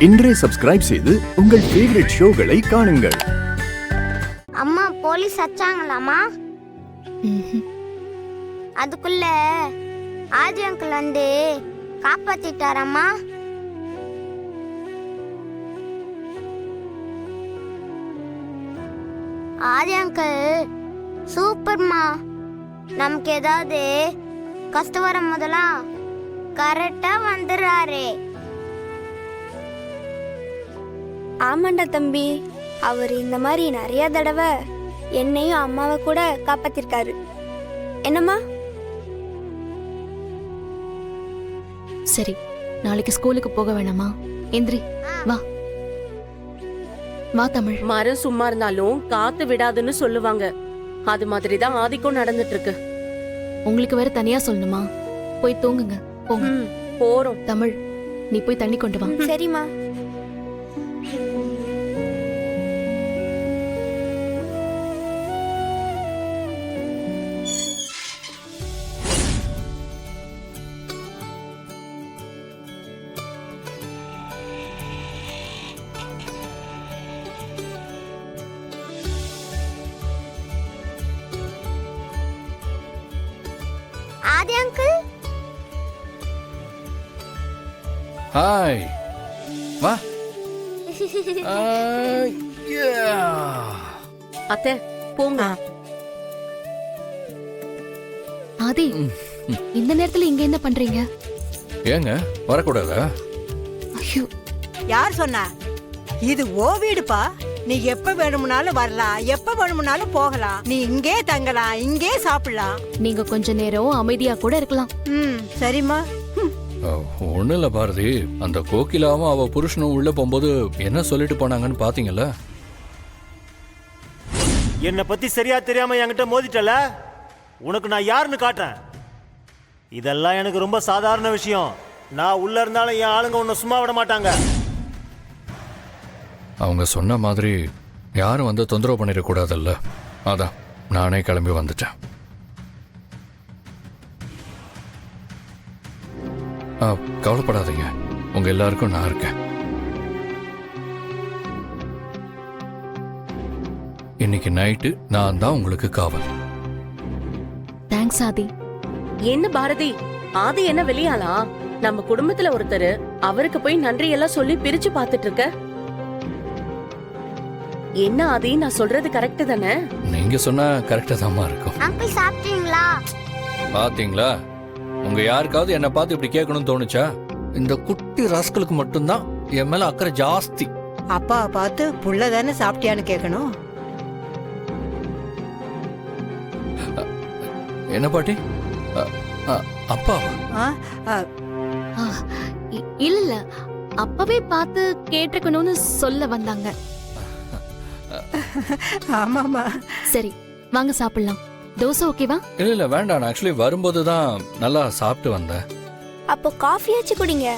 இன்றே சப்ஸ்கிரைப் செய்து உங்கள் ஃபேவரட் ஷோகளை காணுங்கள். அம்மா போலீஸ் அச்சாங்களாமா? அதுக்குள்ள ஆதி அங்கிள் வந்து காப்பாத்திட்டாரம்மா. ஆதி அங்கிள் சூப்பர்மா. நமக்கு ஏதாவது கஷ்டம் வரும் போதெல்லாம் கரெக்டா வந்துடுறாரு. ஆமாண்டா தம்பி, அவர் இந்த மாதிரி நிறைய தடவை என்னையும் அம்மாவை கூட காப்பாத்திருக்காரு. என்னம்மா? சரி, நாளைக்கு ஸ்கூலுக்கு போக வேணாமா? எந்திரி, வா வா தமிழ். மரம் சும்மா இருந்தாலும் காத்து விடாதுன்னு சொல்லுவாங்க. அது மாதிரிதான் ஆதிக்கும் நடந்துட்டு இருக்கு. உங்களுக்கு வேற தனியா சொல்லணுமா? போய் தூங்குங்க, போங்க. போறோம். தமிழ், நீ போய் தண்ணி கொண்டு வா. சரிம்மா. ஆதி அங்கிள், ஹாய், வா. அத்தை போங்க. ஆதி, இந்த நேரத்துல இங்க என்ன பண்றீங்க? ஏங்க வரக்கூடாதா? ஐயோ, யார் சொன்னா? இது ஓ வீடுப்பா. நீ எப்ப வேணும்னாலும் வரலாம், எப்ப வேணும்னாலும் போகலாம். நீ இங்கே தங்கலாம், இங்கே சாப்பிடலாம். நீங்க கொஞ்ச நேரம் அமைதியா கூட இருக்கலாம். சரிம்மா. ஒண்ணு இல்ல பாரதி, அந்த கோகிலாவும் அவ புருஷனும் உள்ள போகும்போது என்ன சொல்லிட்டு போனாங்கன்னு பாத்தீங்கல்ல? என்னை பத்தி சரியா தெரியாம என்கிட்ட மோதிட்டல, உனக்கு நான் யாருன்னு காட்டுறேன். இதெல்லாம் எனக்கு ரொம்ப சாதாரண விஷயம். நான் உள்ள இருந்தாலும் என் ஆளுங்க உன்னை சும்மா விட மாட்டாங்க. அவங்க சொன்ன மாதிரி யாரும் வந்து தொந்தரவு பண்ணிடக்கூடாதுல்ல, அதான் நானே கிளம்பி வந்துட்டேன். கவலைப்படாதீங்க, உங்க எல்லாருக்கும் நான் இருக்கேன். இன்னைக்கு நைட்டு நான் தான் உங்களுக்கு காவல். தேங்க்ஸ் ஆதி. என்ன பாரதி, ஆதி என்ன வெளியாளா? நம்ம குடும்பத்துல ஒருத்தர், அவருக்கு போய் நன்றி எல்லாம் சொல்லி பிரிச்சு பாத்துட்டு இருக்க. என்ன ஆதி, நான் சொல்றது கரெக்ட் தானே? நீங்க சொன்னா கரெக்டா தான்மா இருக்கும். அங்கிள் சாப்பிட்டீங்களா? பாத்தீங்களா, உங்க யாருக்காவது என்ன பார்த்து இப்படி கேட்கணும்னு தோணுச்சா? இந்த குட்டி ராஸ்கலுக்கு மட்டும்தான் என் மேல அக்கறை ஜாஸ்தி. அப்பா பார்த்து புள்ள தானே சாப்பிட்டியான்னு கேட்கணும். என்ன பாட்டி? அப்பாவா? இல்ல, அப்பவே பார்த்து கேட்டிருக்கணும்னு சொல்ல வந்தாங்க. ஆமாமா. சரி, வாங்க சாப்பிடலாம். தோசை ஓகேவா? இல்ல வேண்டாம், நான் ஆக்சுவலி வரும்போது தான் நல்லா சாப்பிட்டு வந்தேன். அப்போ காஃபியாச்சு குடிங்க.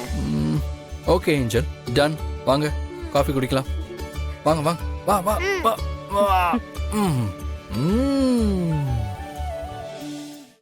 Okay angel, done. வாங்க காஃபி குடிக்கலாம். வாங்க வாங்க, வா வா வா வா.